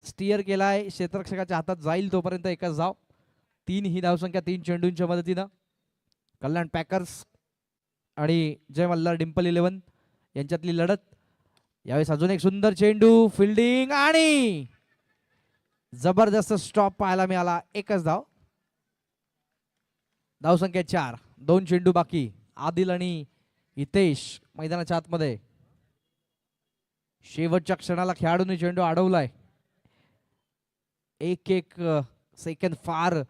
Stir केलाय, क्षेत्ररक्षकाच्या हातात जाईल तोपर्यंत एकच धाव. 3 ही धावसंख्या 3 चेंडूंच्या मदतीनं. कल्याण पॅकर्स आणि जय मल्हार डिंपल 11 यांच्यातली लढत. यावेळेस अजून एक सुंदर चेंडू, फिल्डिंग आणि जबरदस्त स्टॉप पाहायला मिळाला. एकच धाव. धावसंख्या 4. 2 चेंडू बाकी. आदिल आणि हितेश मैदानाच्या आतमध्ये. शेवटच्या क्षणाला खेळाडूंनी चेंडू अडवलाय. एक सेकंद फार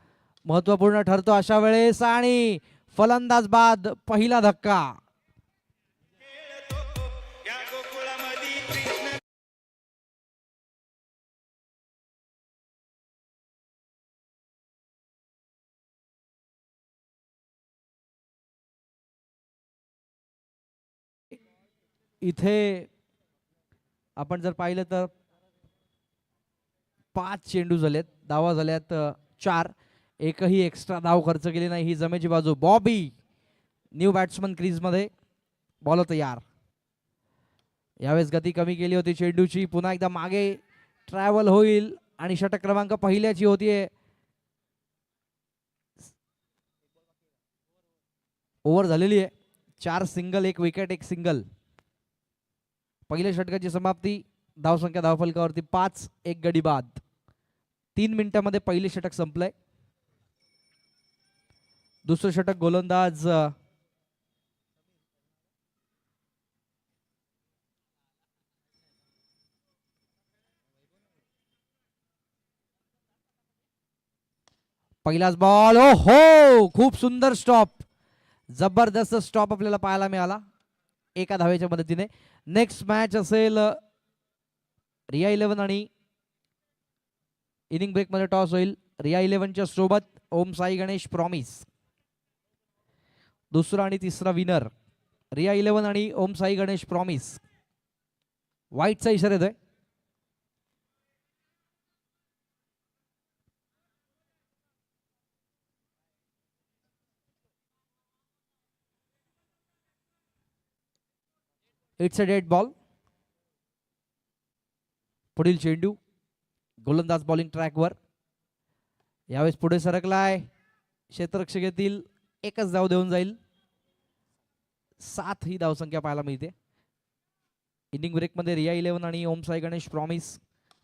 महत्वपूर्ण ठरतो अशा वेळेस आणि फलंदाज बाद. पहिला धक्का. इथे आपण जर पाहिलं तर 5 चेंडू झालेत, धावा झाल्यात 4. एकही एक्स्ट्रा धाव खर्च केली नाही. ही जमेची बाजू. बॉबी न्यू बॅट्समन क्रीज मध्ये. बॉल तयार. यावेळेस गती कमी केली होती चेंडूची. पुन्हा एकदा मागे ट्रॅव्हल होईल आणि षटक क्रमांक पहिल्याची होतीये. ओव्हर झालेली आहे. 4 सिंगल, 1 विकेट, 1 सिंगल. पहिल्या षटकाची समाप्ती. धावसंख्या धावफलकावरती 5. 1 गडी बाद. 3 मिनिटांमध्ये पहिले षटक संपलंय. दुसरं षटक गोलंदाज पहिलाच बॉल. ओ हो, खूप सुंदर स्टॉप. जबरदस्त स्टॉप आपल्याला पाहायला मिळाला एका धावेच्या मदतीने. नेक्स्ट मॅच असेल रिया 11 आणि इनिंग ब्रेक मध्ये टॉस होईल. रिया 11च्या सोबत ओम साई गणेश प्रॉमिस. दुसरा आणि तिसरा विनर रिया 11 आणि ओम साई गणेश प्रॉमिस. व्हाईटचा इशारा येतोय. It's a dead ball. पुढील चेंडू. गोलंदाज बॉलिंग ट्रॅकवर. यावेळेस पुढे सरकलाय. क्षेत्ररक्षक येतील. एकच धाव देऊन जाईल. 7 ही धावसंख्या पाहायला मिळते. इनिंग ब्रेक मध्ये रिया 11 आणि ओम साई गणेश प्रॉमिस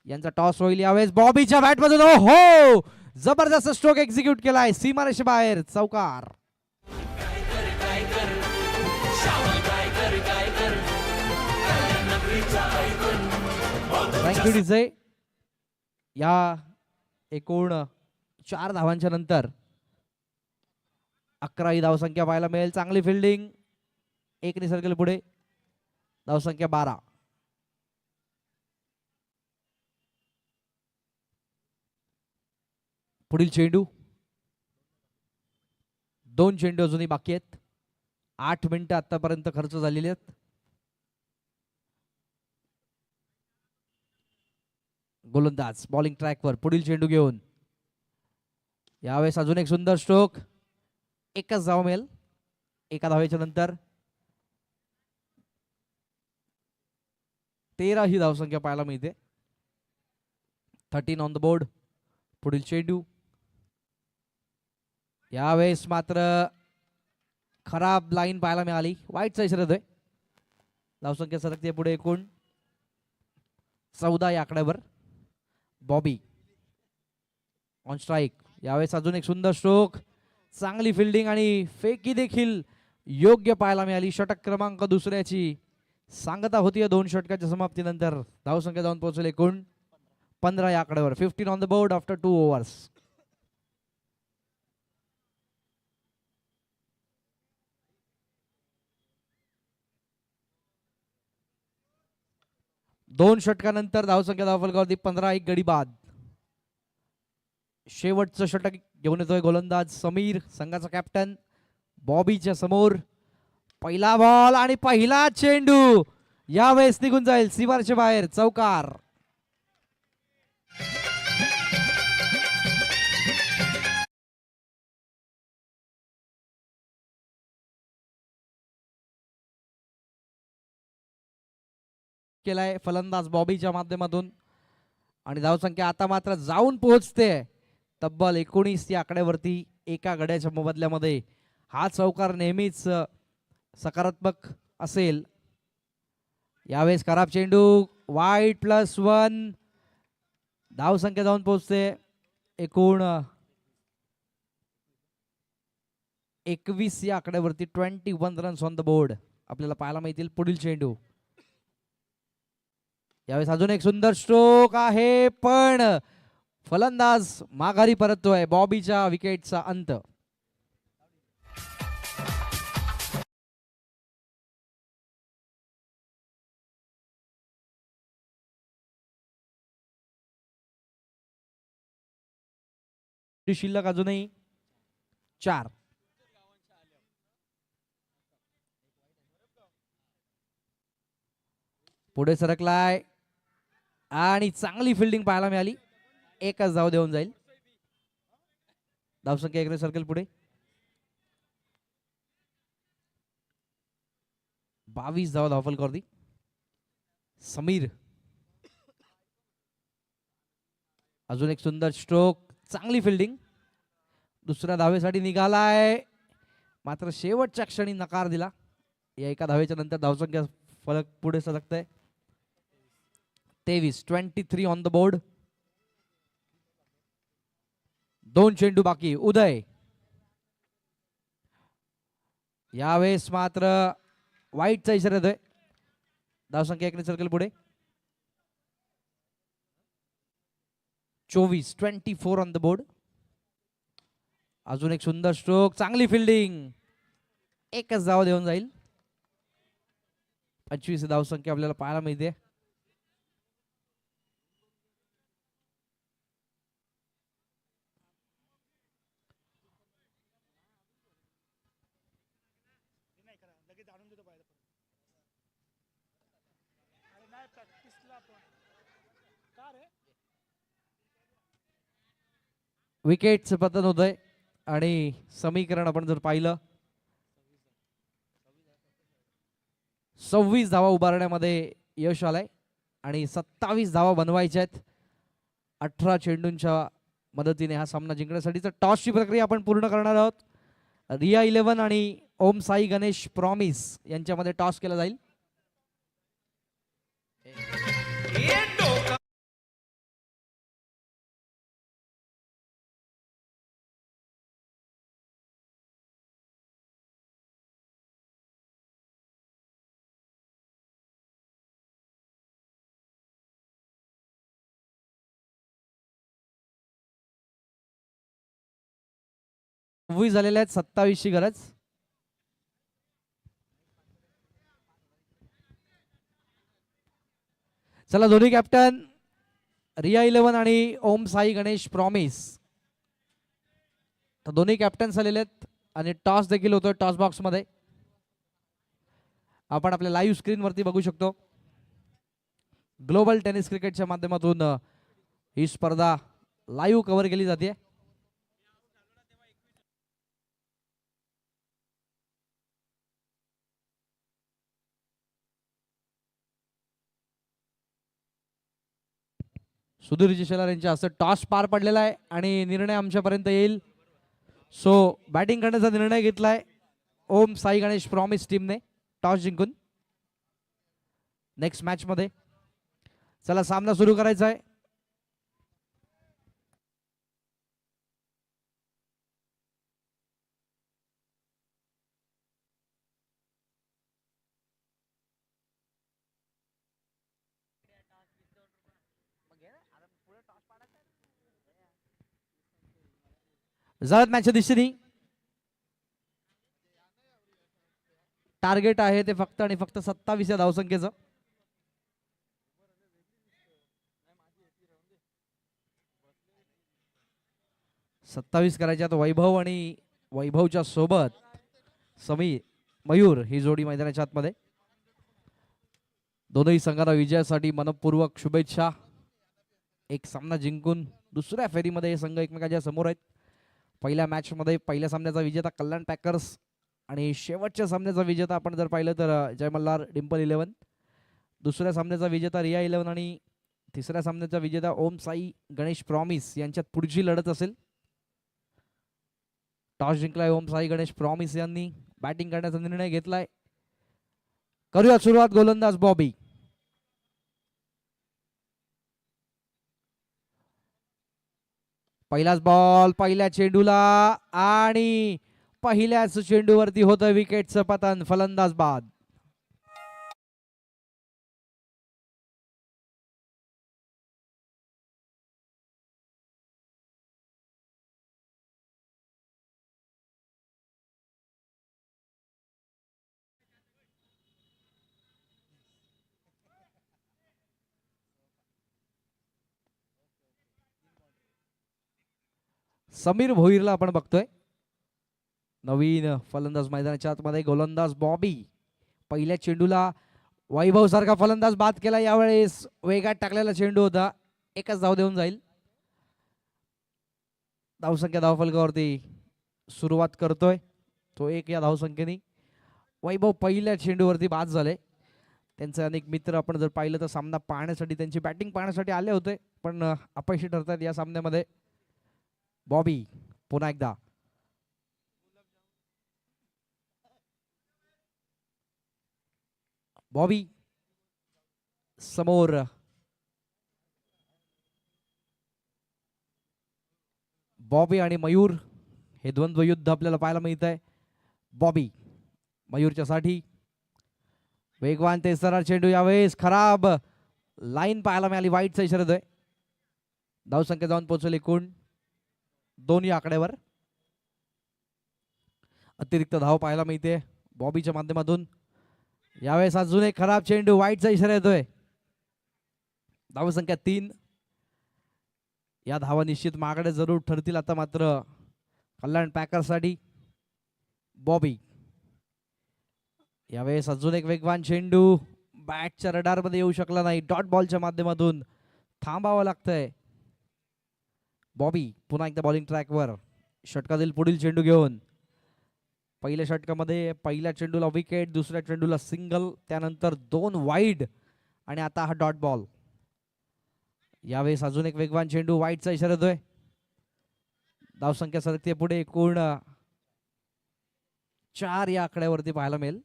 यांचा टॉस होईल. यावेळेस बॉबीच्या बॅट मधून हो, जबरदस्त स्ट्रोक एक्झिक्यूट केलाय. सीमारेषे बाहेर. चौकार. Thank you DJ. या एकूण 4 धावांच्या नंतर 11 ही धावसंख्या पाहायला मिळेल. चांगली फिल्डिंग. 1 निसर्गल पुढे. धावसंख्या 12. पुढील चेंडू. 2 चेंडू अजूनही बाकी आहेत. 8 मिनिटं आतापर्यंत खर्च झालेले आहेत. गोलंदाज बॉलिंग ट्रॅकवर. पुढील चेंडू घेऊन. यावेळेस अजून एक सुंदर स्ट्रोक. एकच धाव मिळेल एका धावेच्या नंतर. 13 ही धावसंख्या पाहायला मिळते. 13 ऑन द बोर्ड. पुढील चेंडू. यावेळेस मात्र खराब लाईन पाहायला मिळाली. वाईटचा इशारा येतोय. धावसंख्या सरकते पुढे. एकूण 14 या आकड्यावर. Bobby on strike. यावेळेस अजून एक सुंदर स्ट्रोक. चांगली फिल्डिंग आणि फेकी देखील योग्य पाहायला मिळाली. षटक क्रमांक दुसऱ्याची सांगता होती 2 षटकाच्या समाप्तीनंतर. धावसंख्या जाऊन पोहोचले एकूण 15 या आकड्यावर. 15 on the board after 2 overs. दोन षटकानंतर धावसंख्या धावफलकावरती 15. 1 गडी बाद. शेवटचं षटक घेऊन येतोय गोलंदाज समीर, संघाचा कॅप्टन. बॉबीच्या समोर. पहिला बॉल आणि पहिला चेंडू यावेळेस निघून जाईल सीमारेषे बाहेर. चौकार. केलाय फलंदाज बॉबीच्या माध्यमातून. आणि धावसंख्या आता मात्र जाऊन पोहोचते तब्बल 19 या आकड्यावरती एका गड्याच्या मोबदल्यामध्ये. हा चौकार नेहमीच सकारात्मक असेल. यावेळेस खराब चेंडू, वाईट +1. धावसंख्या जाऊन पोहोचते एकूण 21 या आकड्यावरती. 21 रन्स ऑन द बोर्ड आपल्याला पाहायला मिळतील. पुढील चेंडू, यावेळेस अजून एक सुंदर स्ट्रोक आहे, पण फलंदाज माघारी परततोय. बॉबीच्या विकेटचा अंत. शिल्लक अजूनही 4. पुढे सरकलाय आणि चांगली फिल्डिंग पाहायला मिळाली. एकच धाव देऊन जाईल. धावसंख्या इकडे सर्कल पुढे 22 धावा धावफल करती. समीर, अजून एक सुंदर स्ट्रोक, चांगली फिल्डिंग. दुसऱ्या धावेसाठी निघालाय, मात्र शेवटच्या क्षणी नकार दिला. या एका धावेच्या नंतर धावसंख्या फलक पुढे सरकतंय. 23 ऑन द बोर्ड. 2 चेंडू बाकी. उदय, यावेळेस मात्र वाईटचा इशारा येतोय. धावसंख्या इकडे सर्कल पुढे 24 ऑन द बोर्ड. अजून एक सुंदर स्ट्रोक, चांगली फिल्डिंग, एकच धाव देऊन जाईल. 25 धावसंख्या आपल्याला पाहायला मिळते. विकेटचं पतन होतंय आणि समीकरण आपण जर पाहिलं 26 धावा उभारण्यामध्ये यश आलंय आणि 27 धावा बनवायच्या आहेत 18 चेंडूंच्या मदतीने हा सामना जिंकण्यासाठीचा. टॉसची प्रक्रिया आपण पूर्ण करणार आहोत. रिया 11 आणि ओम साई गणेश प्रॉमिस यांच्यामध्ये टॉस केला जाईल. झालेल्या आहेत, 27 ची गरज. चला, दोन्ही कॅप्टन रिया 11 आणि ओम साई गणेश प्रॉमिस, तर दोन्ही कॅप्टन्स आलेले आहेत आणि टॉस देखील होतोय. टॉस बॉक्स मध्ये आपण आपल्या लाईव्ह स्क्रीन वरती बघू शकतो. ग्लोबल टेनिस क्रिकेटच्या माध्यमातून ही स्पर्धा लाईव्ह कव्हर केली जाते. सुधीर शेलार यांच्या हस्ते टॉस पार पडलेला आहे आणि निर्णय आमच्यापर्यंत येईल. सो बॅटिंग करण्याचा निर्णय घेतलाय ओम साई गणेश प्रॉमिस टीमने टॉस जिंकून नेक्स्ट मॅच मध्ये. चला, सामना सुरू करायचा आहे. जळत मॅचच्या दिशेने टार्गेट आहे ते फक्त आणि फक्त 27 या धावसंख्येचं. सत्तावीस करायच्या. तर वैभव आणि वैभवच्या सोबत समीर मयूर ही जोडी मैदानाच्या आतमध्ये. दोनही संघाला विजयासाठी मनपूर्वक शुभेच्छा. एक सामना जिंकून दुसऱ्या फेरीमध्ये हे संघ एकमेकांच्या समोर आहेत. पहिल्या मॅच मध्ये पहिल्या सामन्याचा विजेता कल्याण पॅकर्स आणि शेवटच्या सामन्याचा विजेता आपण जर पाहिलं तर जय मल्हार डिंपल 11. दुसऱ्या सामन्याचा विजेता रिया 11 आणि तिसऱ्या सामन्याचा विजेता ओम साई गणेश प्रॉमिस यांच्यात पुढची लढत असेल. टॉस जिंकलाय ओम साई गणेश प्रॉमिस यांनी. बॅटिंग करण्याचा निर्णय घेतलाय. करूया सुरुवात. गोलंदाज बॉबी. पहिलाच बॉल पहिल्या चेंडूला आणि पहिल्याच चेंडूवरती होतं विकेटचं पतन. फलंदाज बाद. समीर भोईरला आपण बघतोय. नवीन फलंदाज मैदानाच्या आतमध्ये. गोलंदाज बॉबी. पहिल्या चेंडूला वैभव सारखा फलंदाज बाद केला. यावेळेस वेगात टाकलेला चेंडू होता. एकच धाव देऊन जाईल. धावसंख्या धावफलकावरती सुरुवात करतोय तो एक या धावसंख्येने. वैभव पहिल्या चेंडूवरती बाद झाले. त्यांचे अनेक मित्र आपण जर पाहिलं तर सामना पाहण्यासाठी, त्यांची बॅटिंग पाहण्यासाठी आले होते, पण अपयशी ठरतात या सामन्यामध्ये. बॉबी पुन्हा एकदा. बॉबी समोर. बॉबी आणि मयूर हे द्वंद्व युद्ध आपल्याला पाहायला मिळत आहे. बॉबी मयूरच्या साठी. वेगवान ते सरळ चेंडू. यावेळेस खराब लाईन पाहायला मिळाली. वाईटचा इशारा आहे. धावसंख्या जाऊन पोहोचली एकूण 2 या आकड्यावर. अतिरिक्त धाव पाहायला मिळते बॉबीच्या माध्यमातून. यावेळेस अजून एक खराब चेंडू. वाईटचा इशारा येतोय. धावसंख्या 3. या धावा निश्चित मागडे जरूर ठरतील आता मात्र कल्याण पॅकर्ससाठी. बॉबी. यावेळेस अजून एक वेगवान चेंडू. बॅटच्या रडारमध्ये येऊ शकला नाही. डॉट बॉलच्या माध्यमातून थांबावं लागतंय. बॉबी पुन्हा एकदा बॉलिंग ट्रॅकवर. षटकातील पुढील चेंडू घेऊन. पहिल्या षटकामध्ये पहिल्या चेंडूला विकेट, दुसऱ्या चेंडूला सिंगल, त्यानंतर 2 वाईड आणि आता हा डॉट बॉल. यावेळेस अजून एक वेगवान चेंडू. वाईटचा इशारा येतोय. धावसंख्या सरकते पुढे एकूण 4 या आकड्यावरती पाहायला मिळेल.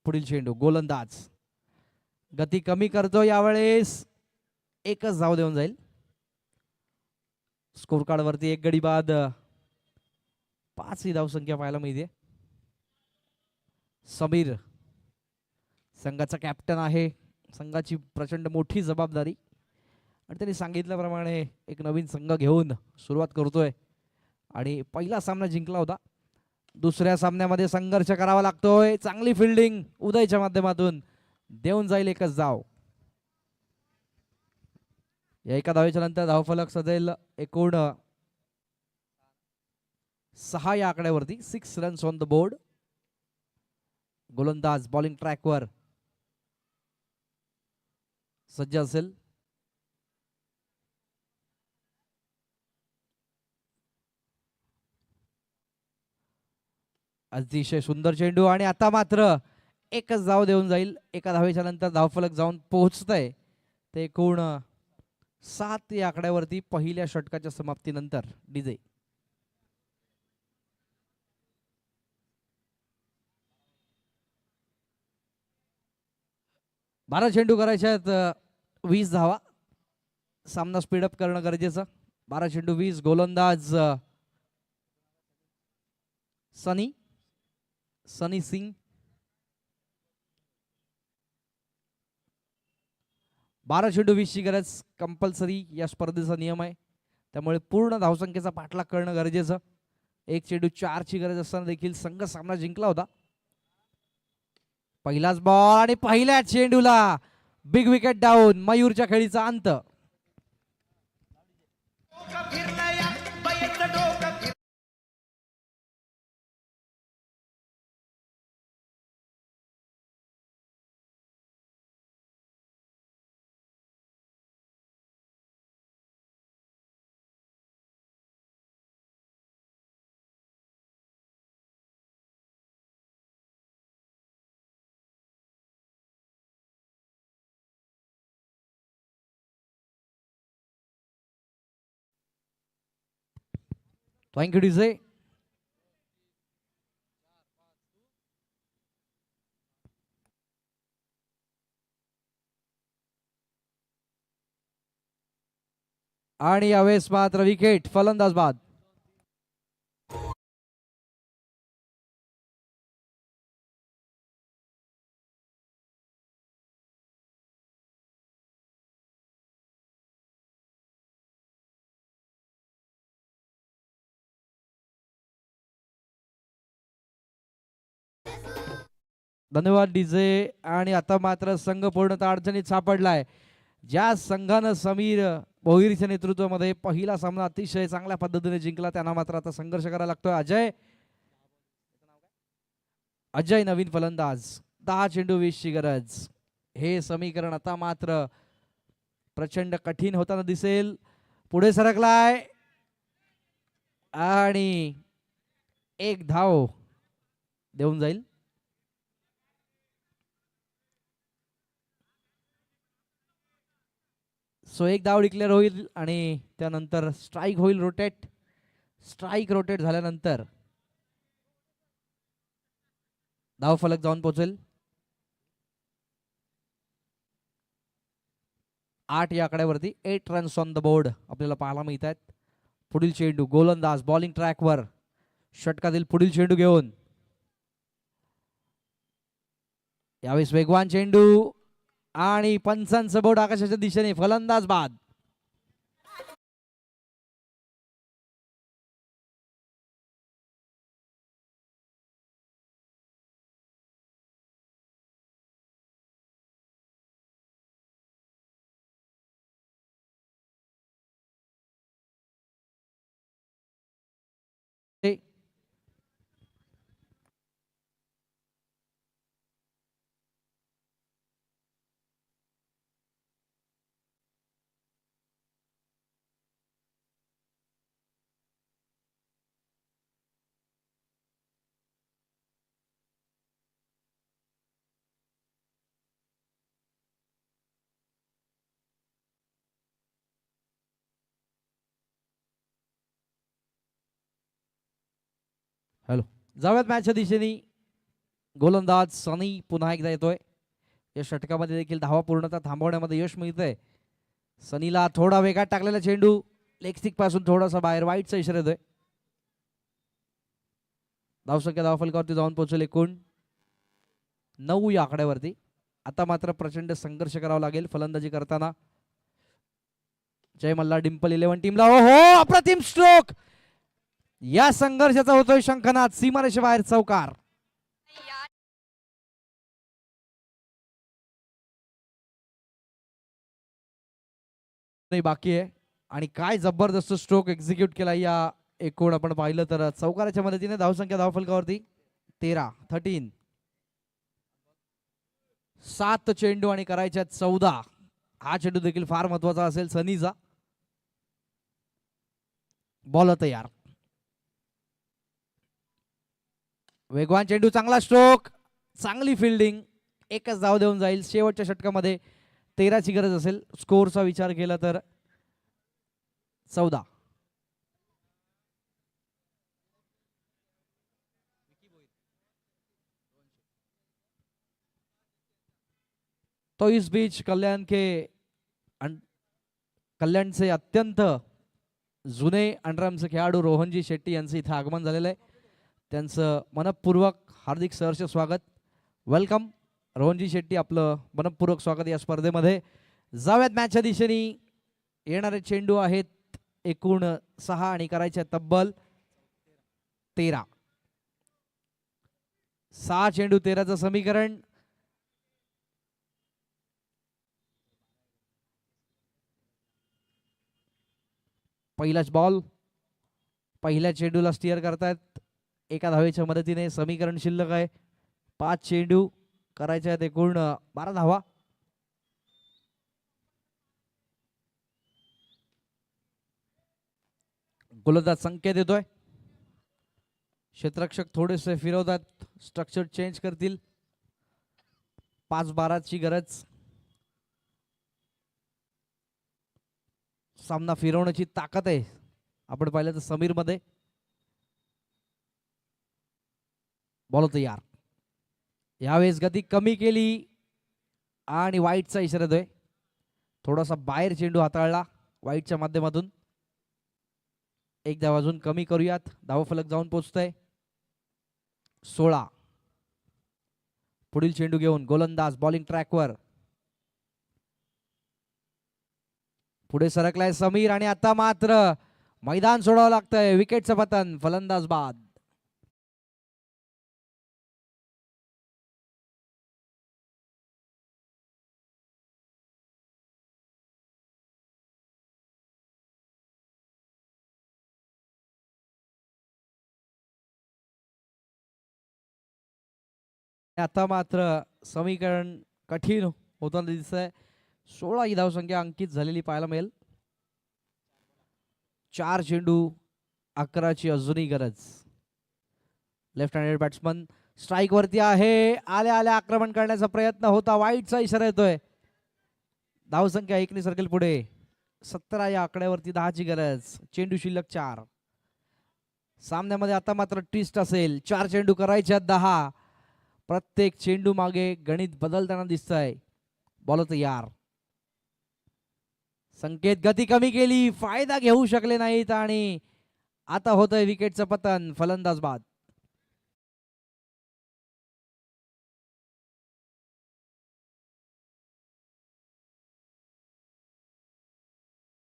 पुढील चेंडू. गोलंदाज गती कमी करतो. यावेळेस एकच धाव देऊन जाईल. स्कोर कार्ड वरती एक गडी बाद. 5 ही धावसंख्या पाहायला मिळते. समीर संघाचा कॅप्टन आहे. संघाची प्रचंड मोठी जबाबदारी आणि त्यांनी सांगितल्याप्रमाणे एक नवीन संघ घेऊन सुरुवात करतोय आणि पहिला सामना जिंकला होता. दुसऱ्या सामन्यामध्ये संघर्ष करावा लागतोय. चांगली फिल्डिंग उदयच्या माध्यमातून. देऊन जाईल एकच धाव. या एका धावेच्या नंतर धावफलक सजेल एकूण 6 या आकड्यावरती. 6 रन्स ऑन द बोर्ड. गोलंदाज बॉलिंग ट्रॅकवर सज्ज असेल. अतिशय सुंदर चेंडू आणि आता मात्र एकच धाव देऊन जाईल. एका धावेच्या नंतर धावफलक जाऊन पोहोचतंय ते एकूण 7 या आकड्यावरती पहिल्या षटकाच्या समाप्तीनंतर. डीजे 12 चेंडू करायचे आहेत. 20 धावा. सामना स्पीडअप करणं गरजेचं. 12 चेंडू 20. गोलंदाज सनी सिंग. 12 चेंडू 20 ची गरज कंपल्सरी या स्पर्धेचा नियम आहे. त्यामुळे पूर्ण धावसंख्येचा पाठलाग करणं गरजेचं. 1 चेंडू 4 ची गरज असताना देखील संघ सामना जिंकला होता. पहिलाच बॉल आणि पहिल्या चेंडूला बिग विकेट डाऊन. मयूरच्या खेळीचा अंत. Thank you DJ. आणि यावेळेस मात्र विकेट, फलंदाज बाद. धन्यवाद डीजे. आणि आता मात्र संघ पूर्णतः अडचणीत सापडलाय. ज्या संघानं समीर भोईरच्या नेतृत्वामध्ये पहिला सामना अतिशय चांगल्या पद्धतीने जिंकला, त्यांना मात्र आता संघर्ष करायला लागतोय. अजय नवीन फलंदाज, 10 चेंडू 20 ची गरज. हे समीकरण आता मात्र प्रचंड कठीण होताना दिसेल. पुढे सरकलाय आणि एक धाव देऊन जाईल. सो एक धाव डिक्लेअर होईल आणि त्यानंतर स्ट्राईक होईल. स्ट्राईक रोटेट झाल्यानंतर धाव फलक जाऊन पोहोचेल. 8 या आकड्यावरती 8 रन्स ऑन द बोर्ड आपल्याला पाहायला मिळत आहेत. पुढील चेंडू गोलंदाज बॉलिंग ट्रॅकवर, षटकातील पुढील चेंडू घेऊन. यावेळेस वेगवान चेंडू आणि पंचांचं बोर्ड आकाशाच्या दिशेने, फलंदाज बाद. हॅलो, जाऊयात मॅचच्या दिशेने. गोलंदाज सनी पुन्हा एकदा येतोय. या षटकामध्ये देखील धावा पूर्णतः थांबवण्यामध्ये यश मिळतंय. सनीला थोडा वेगात टाकलेला चेंडू लेग स्टिक पासून थोडासा बाहेर, वाईटचा इशारा येतोय. धावसंख्या धावफलकावरती जाऊन पोहोचेल एकूण 9 या आकड्यावरती. आता मात्र प्रचंड संघर्ष करावा लागेल फलंदाजी करताना. जय मल्हार डिंपल 11 टीमला. हो, अप्रतिम स्ट्रोक. या संघर्षाचा होतोय शंखनाद. सीमारेषेबाहेर चौकार. नाही बाकी आहे. आणि काय जबरदस्त स्ट्रोक एक्झिक्यूट केला या एकूण आपण पाहिलं तर चौकाराच्या मदतीने. धावसंख्या धावफलकावरती 13. 7 चेंडू आणि करायच्या 14. हा चेंडू देखील फार महत्वाचा असेल सनीचा. बॉल तयार. वेगवान चेंडू, चांगला स्ट्रोक, चांगली फिल्डिंग. एकच धाव देऊन जाईल. शेवटच्या षटकामध्ये 13 ची गरज असेल. स्कोरचा विचार केला तर 14. तो इस बीच कल्याणचे अत्यंत जुने अंडरआर्मचे खेळाडू रोहनजी शेट्टी यांचं इथे आगमन झालेलं आहे. त्यांचं मनपूर्वक हार्दिक सहर्ष स्वागत. वेलकम रोहनजी शेट्टी, आपलं मनपूर्वक स्वागत या स्पर्धेमध्ये. जाऊयात मॅचच्या दिशेने. येणारे चेंडू आहेत एकूण 6 आणि करायचे तब्बल 13. 6 चेंडू 13चं समीकरण. पहिलाच बॉल. पहिल्या चेंडूला स्टिअर करतायत एका धावेच्या मदतीने. समीकरण शिल्लक आहे 5 चेंडू करायचे आहेत एकूण 12 धावा. गोलंदाज संकेत देतोय. क्षेत्ररक्षक थोडेसे फिरवतात, स्ट्रक्चर चेंज करतील. 5-12 ची गरज. सामना फिरवण्याची ताकद आहे आपण पाहिलं तर समीर मध्ये. बॉल तयार. यावेळेस गती कमी केली आणि वाईटचा इशारा देतोय. थोडासा बाहेर चेंडू हाताळला वाईटच्या माध्यमातून. एक धाव अजून कमी करूयात. धावफलक जाऊन पोहोचतोय 16. पुढील चेंडू घेऊन गोलंदाज बॉलिंग ट्रॅकवर. पुढे सरकलाय समीर आणि आता मात्र मैदान सोडावं लागतंय. विकेटचं पतन. फलंदाज बाद. आता मात्र समीकरण कठीण होताना दिसतंय. 16 ही धावसंख्या अंकित झालेली पाहायला मिळेल. 4 चेंडू 11ची अजूनही गरज. लेफ्ट हँडेड बॅट्समन स्ट्राईक वरती आहे. आल्या आल्या आक्रमण करण्याचा प्रयत्न होता. वाईटचा इशारा येतोय. धावसंख्या 1 सर्कल पुढे. 17 या आकड्यावरती 10ची गरज. चेंडू शिल्लक 4. सामन्यामध्ये आता मात्र ट्विस्ट असेल. 4 चेंडू करायचे 10. प्रत्येक चेंडू मागे गणित बदलताना दिसतंय. बॉल तयार. संकेत गती कमी केली. फायदा घेऊ शकले नाहीत आणि आता होतंय विकेटचं पतन. फलंदाज बाद.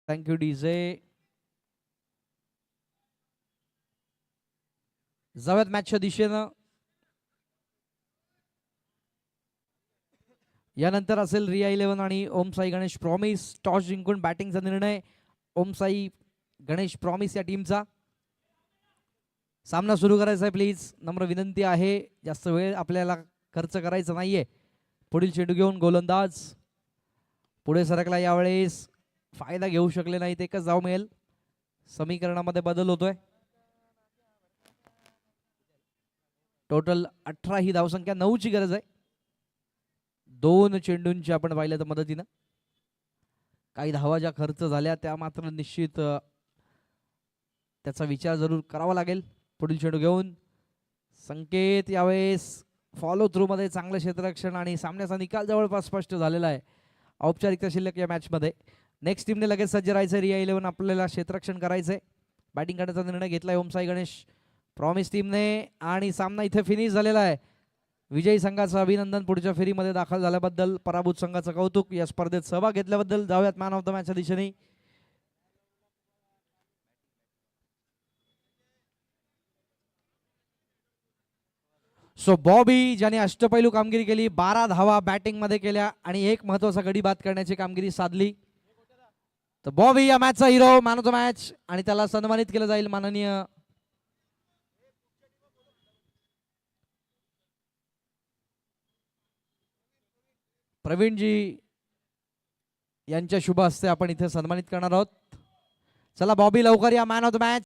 Thank you DJ. जाऊयात मॅचच्या दिशेनं. यानंतर असेल रिया 11 आणि ओम साई गणेश प्रॉमिस. टॉस जिंकून बॅटिंगचा निर्णय ओम साई गणेश प्रॉमिस या टीमचा. सामना सुरू करायचा आहे. प्लीज नम्र विनंती आहे. जास्त वेळ आपल्याला खर्च करायचा नाहीये. पुढील चेंडू घेऊन गोलंदाज पुढे सरकला. यावेळेस फायदा घेऊ शकले नाहीत. एकच धाव मिळेल. समीकरणामध्ये बदल होतोय. टोटल 18 ही धावसंख्या. 9ची गरज आहे. 2 चेंडूंची आपण पाहिलं तर मदतीनं काही धावा ज्या खर्च झाल्या त्या मात्र निश्चित त्याचा विचार जरूर करावा लागेल. पुढील चेंडू घेऊन संकेत. यावेळेस फॉलो थ्रू मध्ये चांगलं क्षेत्ररक्षण आणि सामन्याचा निकाल जवळपास स्पष्ट झालेला आहे. औपचारिकता शिल्लक या मॅच मध्ये. नेक्स्ट टीमने लगेच सज्ज राहायचं. रिया 11 आपल्याला क्षेत्ररक्षण करायचंय. बॅटिंग करण्याचा निर्णय घेतलाय ओम साई गणेश प्रॉमिस टीमने आणि सामना इथे फिनिश झालेला आहे. विजयी संघाचं अभिनंदन. पुढच्या फेरीमध्ये दाखल झाल्याबद्दल. पराभूत संघाचं कौतुक. या स्पर्धेत सहभाग घेतल्याबद्दल. जाऊयात मॅन ऑफ द मॅचच्या दिशेने. सो बॉबी ज्याने अष्टपैलू कामगिरी केली. 12 धावा बॅटिंग मध्ये केल्या आणि एक महत्वाचा गडी बाद करण्याची कामगिरी साधली. तर बॉबी या मॅचचा हिरो, मॅन ऑफ द मॅच, आणि त्याला सन्मानित केलं जाईल माननीय प्रवीणजी यांच्या शुभ हस्ते आपण इथे सन्मानित करणार आहोत. चला बॉबी लवकर या मॅन ऑफ द मॅच.